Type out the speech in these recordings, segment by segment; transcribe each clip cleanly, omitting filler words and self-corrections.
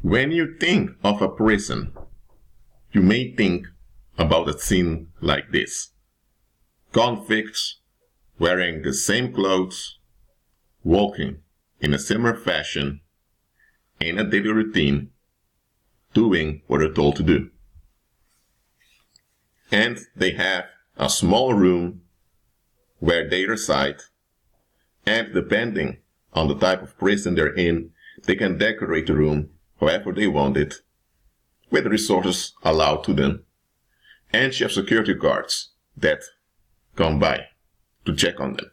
When you think of a prison, you may think about a scene like this. Convicts wearing the same clothes, walking in a similar fashion, in a daily routine, doing what they're told to do. And they have a small room where they reside, and depending on the type of prison they're in, they can decorate the room however they want it, with resources allowed to them. And you have security guards that come by to check on them.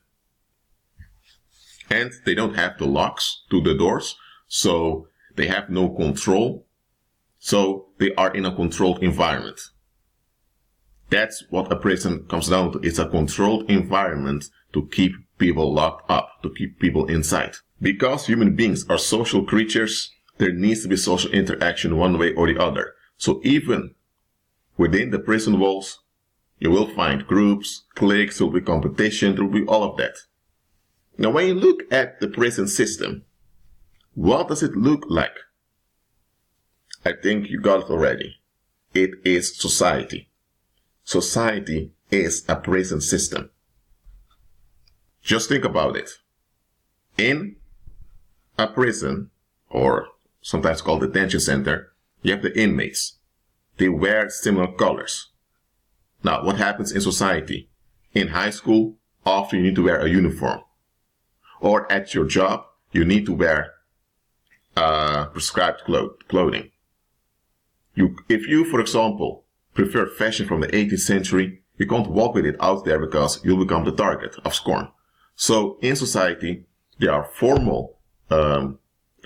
And they don't have the locks to the doors, so they have no control. So they are in a controlled environment. That's what a prison comes down to. It's a controlled environment to keep people locked up, to keep people inside. Because human beings are social creatures, there needs to be social interaction one way or the other. So even within the prison walls, you will find groups, cliques, there will be competition, there will be all of that. Now when you look at the prison system, what does it look like? I think you got it already. It is society. Society is a prison system. Just think about it. In a prison, or sometimes called detention center, you have the inmates. They wear similar colors. Now, what happens in society? In high school, often you need to wear a uniform. Or at your job, you need to wear prescribed clothing. If you, for example, prefer fashion from the 18th century, you can't walk with it out there because you'll become the target of scorn. So in society, there are formal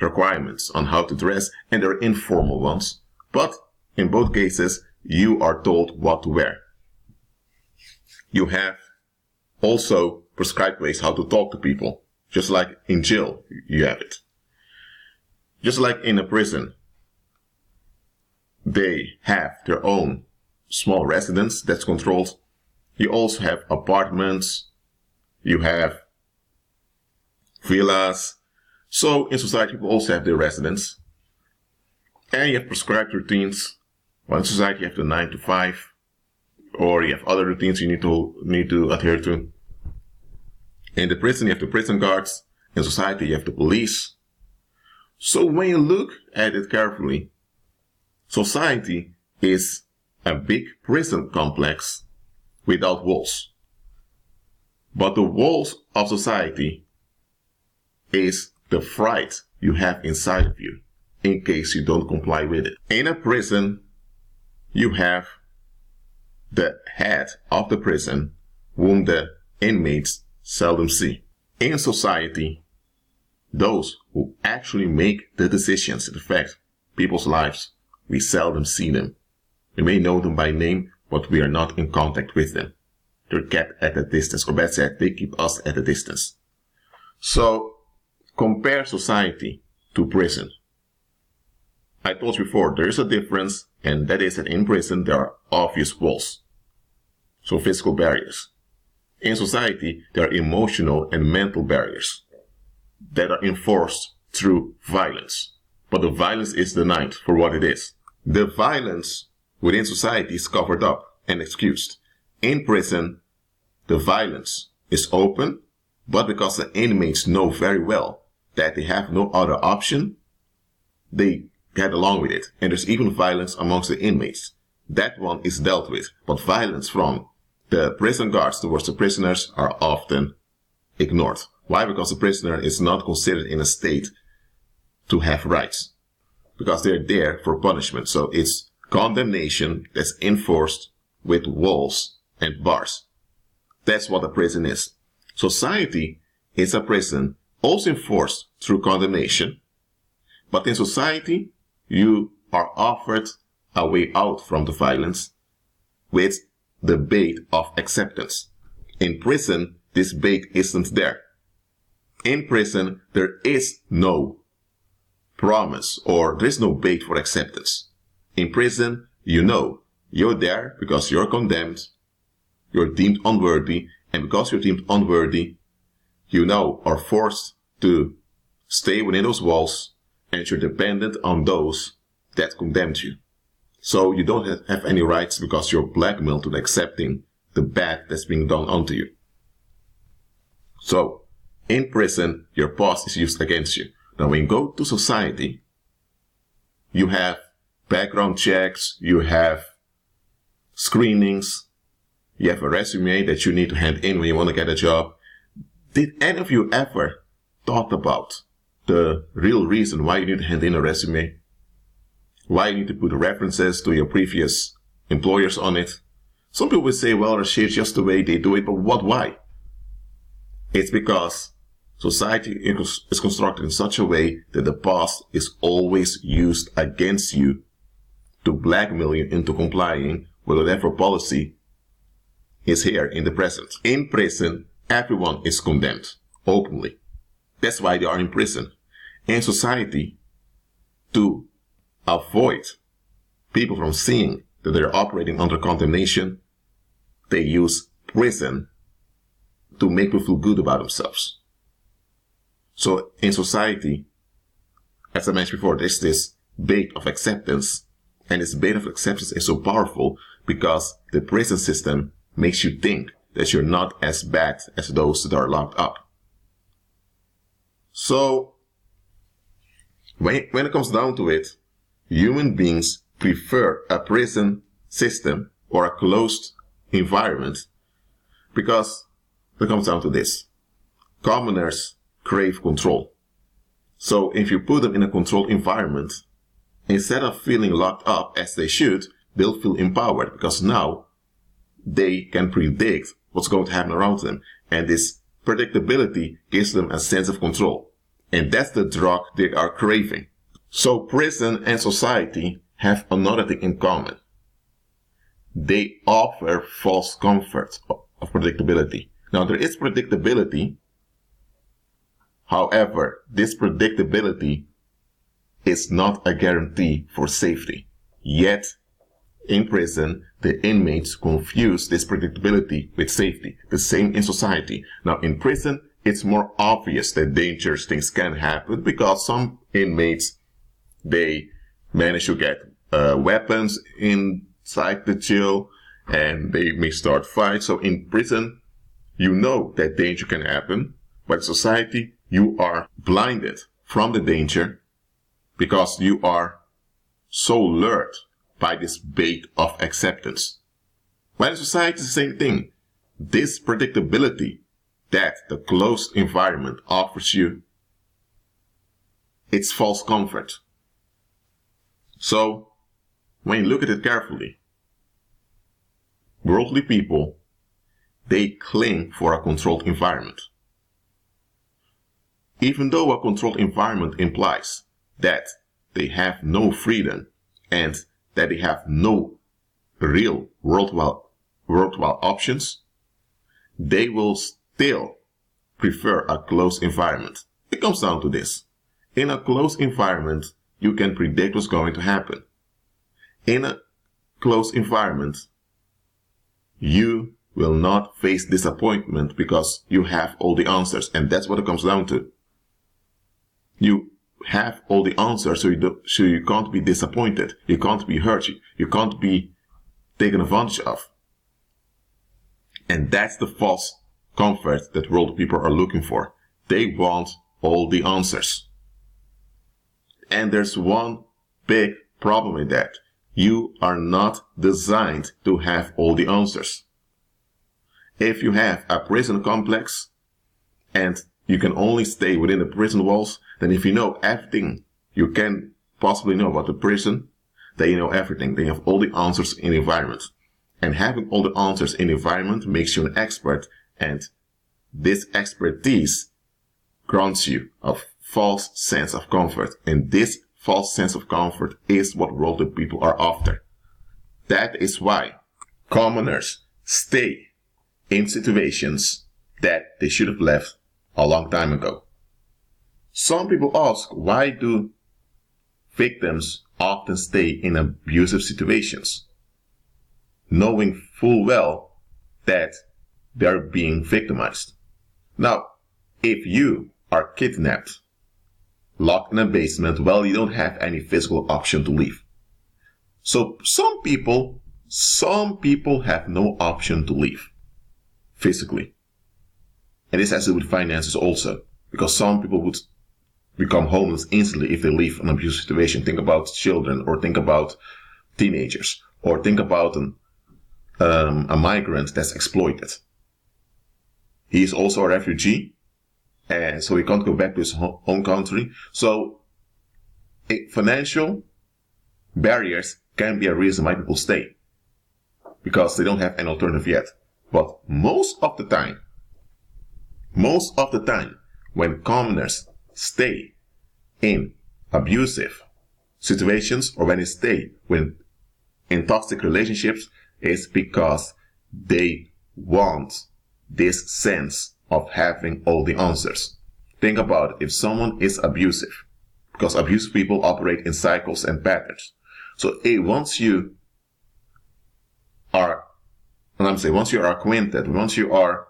requirements on how to dress, and there are informal ones. But in both cases, you are told what to wear. You have also prescribed ways how to talk to people. Just like in jail, you have it. Just like in a prison, they have their own small residence that's controlled. You also have apartments. You have villas. So in society, people also have their residence. And you have prescribed routines. Well, in society, you have the 9 to 5. Or you have other routines you need to adhere to. In the prison, you have the prison guards. In society, you have the police. So when you look at it carefully, society is a big prison complex without walls. But the walls of society is the fright you have inside of you in case you don't comply with it. In a prison, you have the head of the prison whom the inmates seldom see. In society, those who actually make the decisions that affect people's lives, we seldom see them. We may know them by name, but we are not in contact with them. They're kept at a distance, or better said, they keep us at a distance. So, compare society to prison. I told you before, there is a difference, and that is that in prison there are obvious walls. So physical barriers. In society, there are emotional and mental barriers that are enforced through violence. But the violence is denied for what it is. The violence within society is covered up and excused. In prison, the violence is open, but because the inmates know very well that they have no other option, they get along with it. And there's even violence amongst the inmates. That one is dealt with. But violence from the prison guards towards the prisoners are often ignored. Why? Because the prisoner is not considered in a state to have rights. Because they're there for punishment. So it's condemnation that's enforced with walls and bars. That's what a prison is. Society is a prison, also enforced through condemnation. But in society, you are offered a way out from the violence with the bait of acceptance. In prison, this bait isn't there. In prison, there is no promise or there is no bait for acceptance. In prison, you know you're there because you're condemned, you're deemed unworthy, and because you're deemed unworthy, you now are forced to stay within those walls, and you're dependent on those that condemned you. So you don't have any rights because you're blackmailed to accepting the bad that's being done onto you. So in prison, your past is used against you. Now when you go to society, you have background checks, you have screenings, you have a resume that you need to hand in when you want to get a job. Did any of you ever thought about the real reason why you need to hand in a resume? Why you need to put references to your previous employers on it? Some people would say, well, Rashid, it's just the way they do it, but why? It's because society is constructed in such a way that the past is always used against you to blackmail you into complying with whatever policy is here in the present. In prison, everyone is condemned openly. That's why they are in prison. In society, to avoid people from seeing that they're operating under condemnation, they use prison to make people feel good about themselves. So in society, as I mentioned before, there's this bait of acceptance. And this bait of acceptance is so powerful because the prison system makes you think that you're not as bad as those that are locked up. So when it comes down to it, human beings prefer a prison system or a closed environment because it comes down to this. Commoners crave control. So if you put them in a controlled environment, instead of feeling locked up as they should, they'll feel empowered because now they can predict what's going to happen around them. And this predictability gives them a sense of control. And that's the drug they are craving. So prison and society have another thing in common. They offer false comfort of predictability. Now there is predictability. However, this predictability is not a guarantee for safety. Yet, in prison, the inmates confuse this predictability with safety. The same in society. Now, in prison, it's more obvious that dangerous things can happen because some inmates, they manage to get weapons inside the jail and they may start fights. So in prison, you know that danger can happen, but in society, you are blinded from the danger because you are so lured by this bait of acceptance. But in society, it's the same thing. This predictability that the closed environment offers you, it's false comfort. So, when you look at it carefully, worldly people, they cling for a controlled environment. Even though a controlled environment implies that they have no freedom and that they have no real worthwhile options, they will still prefer a closed environment. It comes down to this. In a closed environment, you can predict what's going to happen. In a closed environment, you will not face disappointment because you have all the answers. And that's what it comes down to. You have all the answers, so you can't be disappointed. You can't be hurt. You can't be taken advantage of. And that's the false comfort that world people are looking for. They want all the answers. And there's one big problem with that. You are not designed to have all the answers. If you have a prison complex and you can only stay within the prison walls, then if you know everything you can possibly know about the prison, then you know everything. Then you have all the answers in the environment. And having all the answers in the environment makes you an expert. And this expertise grants you a false sense of comfort. And this false sense of comfort is what worldly people are after. That is why commoners stay in situations that they should have left a long time ago. Some people ask, why do victims often stay in abusive situations, knowing full well that they're being victimized? Now, if you are kidnapped locked in a basement, well, you don't have any physical option to leave. So some people have no option to leave physically. And this has to do with finances also, because some people would become homeless instantly if they leave an abusive situation. Think about children, or think about teenagers, or think about a migrant that's exploited. He is also a refugee, and so he can't go back to his home country. So financial barriers can be a reason why people stay, because they don't have an alternative yet. But most of the time, when commoners stay in abusive situations, or when they stay in toxic relationships, is because they want this sense of having all the answers. Think about it. If someone is abusive, because abusive people operate in cycles and patterns. So once you are acquainted, once you are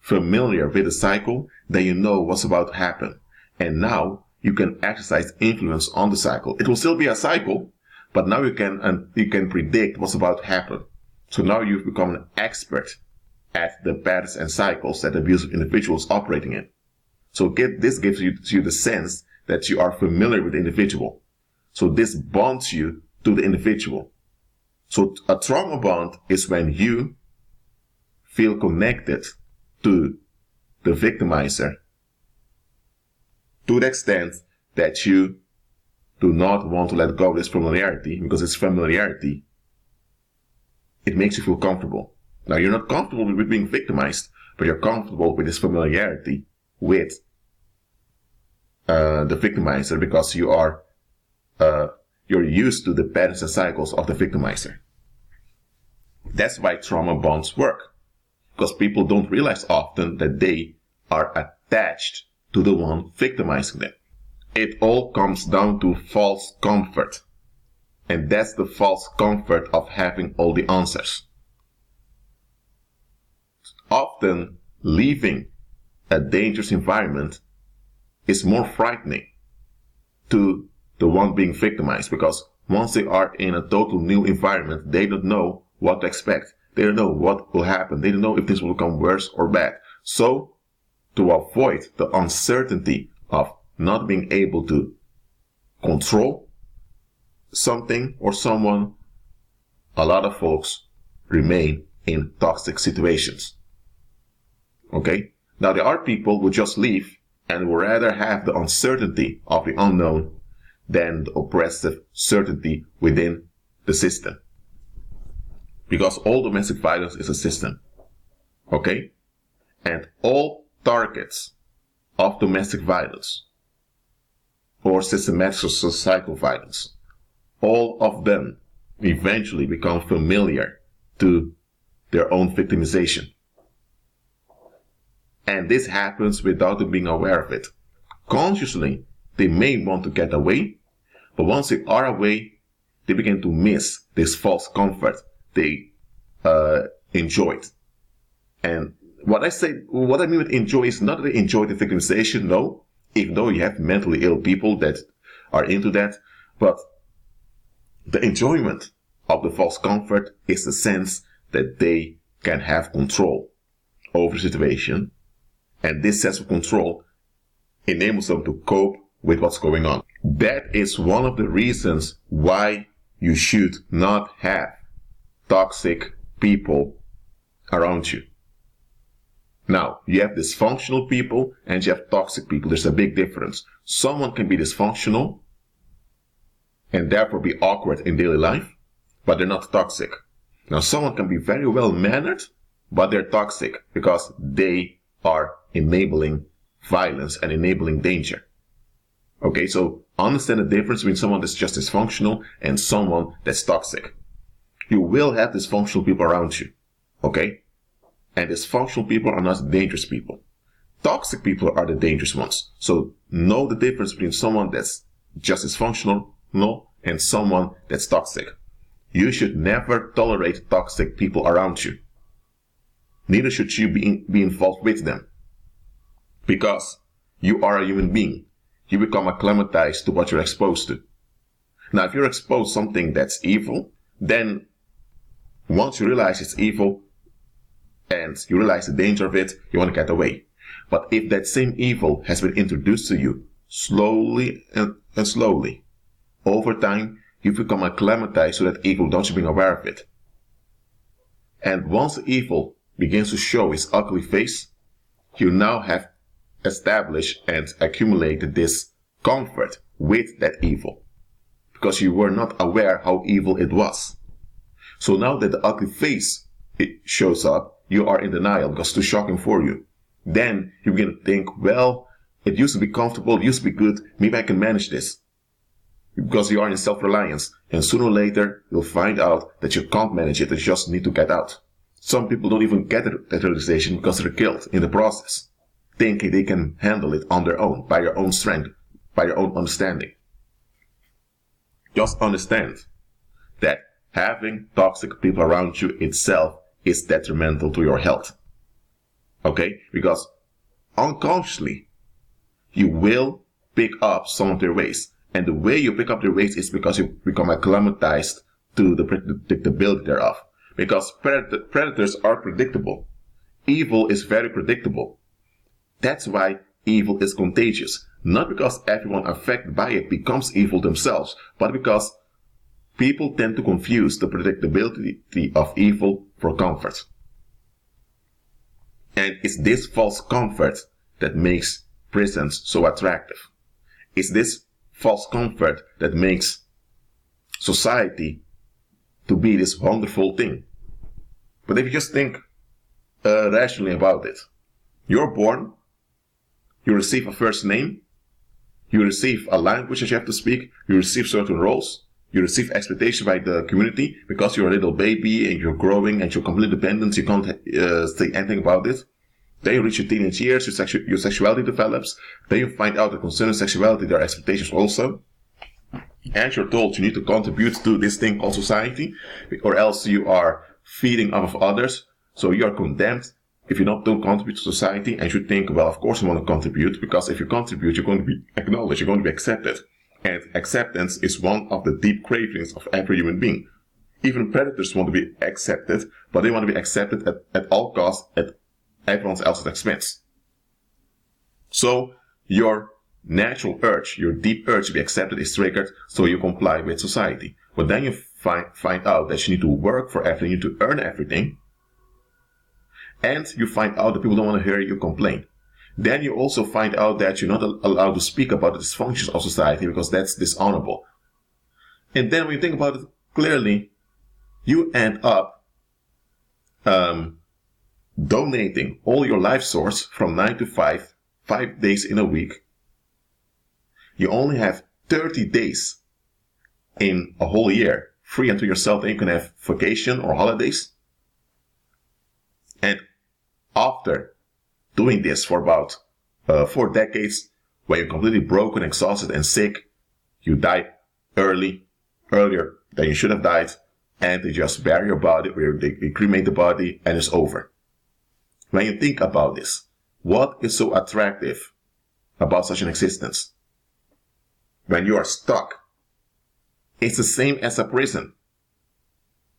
familiar with the cycle, then you know what's about to happen. And now you can exercise influence on the cycle. It will still be a cycle, but now you can predict what's about to happen. So now you've become an expert at the patterns and cycles that abusive individuals operating in. So this gives you the sense that you are familiar with the individual. So this bonds you to the individual. So a trauma bond is when you feel connected to the victimizer to the extent that you do not want to let go of this familiarity, because it's familiarity. It makes you feel comfortable. Now, you're not comfortable with being victimized, but you're comfortable with this familiarity with the victimizer, because you're used to the patterns and cycles of the victimizer. That's why trauma bonds work, because people don't realize often that they are attached to the one victimizing them. It all comes down to false comfort. And that's the false comfort of having all the answers. Often, leaving a dangerous environment is more frightening to the one being victimized, because once they are in a total new environment, they don't know what to expect. They don't know what will happen. They don't know if this will become worse or bad. So, to avoid the uncertainty of not being able to control something or someone, a lot of folks remain in toxic situations. Okay? Now, there are people who just leave and would rather have the uncertainty of the unknown than the oppressive certainty within the system. Because all domestic violence is a system. Okay? And all targets of domestic violence or systematic or societal violence, all of them eventually become familiar to their own victimization. And this happens without them being aware of it. Consciously, they may want to get away, but once they are away, they begin to miss this false comfort they enjoyed. And what I mean with enjoy is not that they enjoy the victimization, no, even though you have mentally ill people that are into that, but the enjoyment of the false comfort is the sense that they can have control over the situation, and this sense of control enables them to cope with what's going on. That is one of the reasons why you should not have toxic people around you. Now, you have dysfunctional people and you have toxic people. There's a big difference. Someone can be dysfunctional and therefore be awkward in daily life, but they're not toxic. Now, someone can be very well mannered, but they're toxic because they are enabling violence and enabling danger. Okay, so understand the difference between someone that's just dysfunctional and someone that's toxic. You will have dysfunctional people around you. Okay? And dysfunctional people are not dangerous people. Toxic people are the dangerous ones. So know the difference between someone that's just dysfunctional and someone that's toxic. You should never tolerate toxic people around you. Neither should you be involved with them. Because you are a human being. you become acclimatized to what you're exposed to. Now, if you're exposed to something that's evil, then once you realize it's evil and you realize the danger of it, you want to get away. But if that same evil has been introduced to you slowly and slowly, over time, you become acclimatized to that evil without you being aware of it. And once the evil begins to show its ugly face, you now have established and accumulated this comfort with that evil, because you were not aware how evil it was. So now that the ugly face it shows up, you are in denial because it's too shocking for you. Then you begin to think, well, it used to be comfortable, it used to be good, maybe I can manage this. Because you are in self-reliance, and sooner or later you'll find out that you can't manage it, you just need to get out. Some people don't even get that realization because they're killed in the process, thinking they can handle it on their own, by their own strength, by their own understanding. Just understand that having toxic people around you itself is detrimental to your health. Okay? Because unconsciously, you will pick up some of their ways. And the way you pick up their ways is because you become acclimatized to the predictability thereof. Because predators are predictable. Evil is very predictable. That's why evil is contagious. Not because everyone affected by it becomes evil themselves, but because people tend to confuse the predictability of evil for comfort. And it's this false comfort that makes prisons so attractive. It's this false comfort that makes society to be this wonderful thing. But if you just think rationally about it, you're born, you receive a first name, you receive a language that you have to speak, you receive certain roles, you receive expectations by the community because you're a little baby and you're growing and you're completely dependent, you can't say anything about it. Then you reach your teenage years, your sexuality develops. Then you find out that concerning sexuality, there are expectations also. And you're told you need to contribute to this thing called society, or else you are feeding off of others. So you are condemned if you don't contribute to society. And you think, well, of course you want to contribute, because if you contribute, you're going to be acknowledged, you're going to be accepted. And acceptance is one of the deep cravings of every human being. Even predators want to be accepted, but they want to be accepted at all costs, at everyone else's expense. So your natural urge, your deep urge to be accepted is triggered, so you comply with society. But then you find out that you need to work for everything, you need to earn everything, and you find out that people don't want to hear you complain. Then you also find out that you're not allowed to speak about the dysfunctions of society because that's dishonorable. And then when you think about it clearly, you end up donating all your life source from 9 to 5, 5 days in a week. You only have 30 days in a whole year free unto yourself, then you can have vacation or holidays. And after doing this for about 4 decades, when you're completely broken, exhausted, and sick, you die earlier than you should have died, and they just bury your body, or they cremate the body, and it's over. When you think about this, what is so attractive about such an existence? When you are stuck, it's the same as a prison.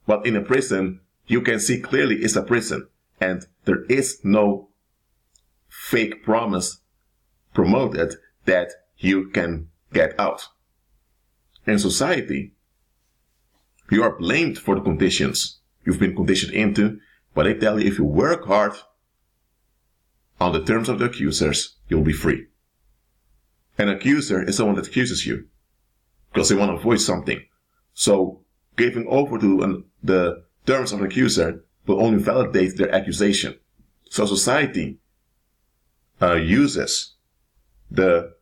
But in a prison, you can see clearly it's a prison, and there is no fake promise promoted that you can get out. In society, you are blamed for the conditions you've been conditioned into, but they tell you if you work hard on the terms of the accusers, you'll be free. An accuser is someone that accuses you because they want to avoid something. So giving over to the terms of an accuser will only validate their accusation. So society uses the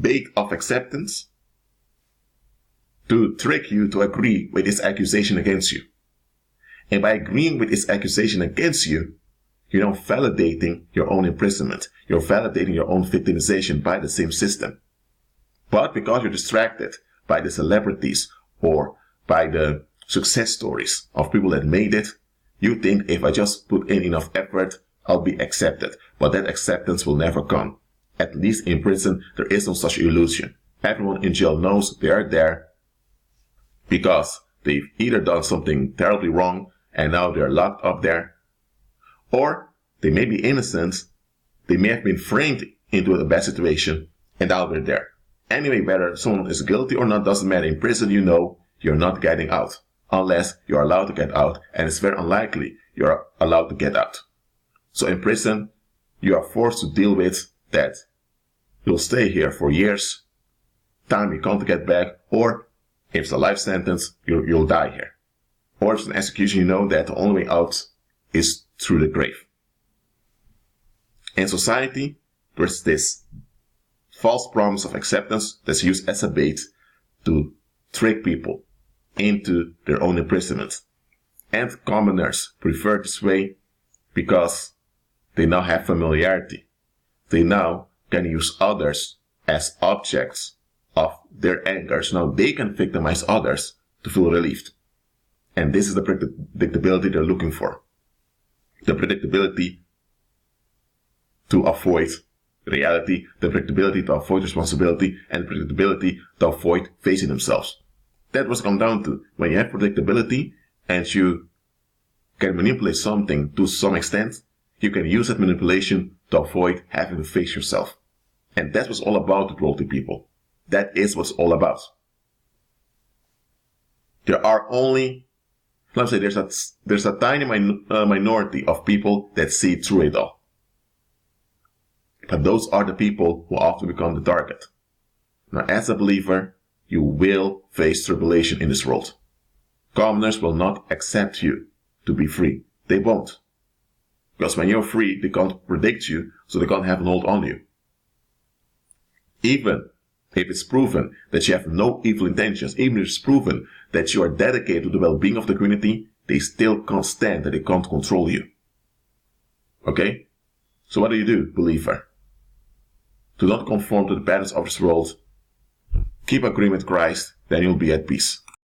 bait of acceptance to trick you to agree with its accusation against you. And by agreeing with its accusation against you, you're now validating your own imprisonment. You're validating your own victimization by the same system. But because you're distracted by the celebrities or by the success stories of people that made it, you think if I just put in enough effort, I'll be accepted. But that acceptance will never come. At least in prison, there is no such illusion. Everyone in jail knows they are there because they've either done something terribly wrong and now they're locked up there, or they may be innocent, they may have been framed into a bad situation, and now they're there. Anyway, whether someone is guilty or not doesn't matter. In prison, you know you're not getting out, unless you're allowed to get out, and it's very unlikely you're allowed to get out. So in prison, you are forced to deal with that you'll stay here for years, time you can't get back, or if it's a life sentence, you'll die here. Or if it's an execution, you know that the only way out is through the grave. In society, there's this false promise of acceptance that's used as a bait to trick people into their own imprisonment. And commoners prefer this way because they now have familiarity. They now can use others as objects of their anger. So now they can victimize others to feel relieved. And this is the predictability they're looking for. The predictability to avoid reality, the predictability to avoid responsibility, and the predictability to avoid facing themselves. That's what it comes down to. When you have predictability and you can manipulate something to some extent, you can use that manipulation to avoid having to face yourself. And that's what's all about with wealthy people. That is what's all about. There are only, let's say there's a tiny minority of people that see through it all. But those are the people who often become the target. Now, as a believer, you will face tribulation in this world. Commoners will not accept you to be free. They won't. Because when you're free, they can't predict you, so they can't have an hold on you. Even if it's proven that you have no evil intentions, even if it's proven that you are dedicated to the well-being of the community, they still can't stand that they can't control you. Okay? So what do, believer? Do not conform to the patterns of this world. Keep agreeing with Christ, then you'll be at peace.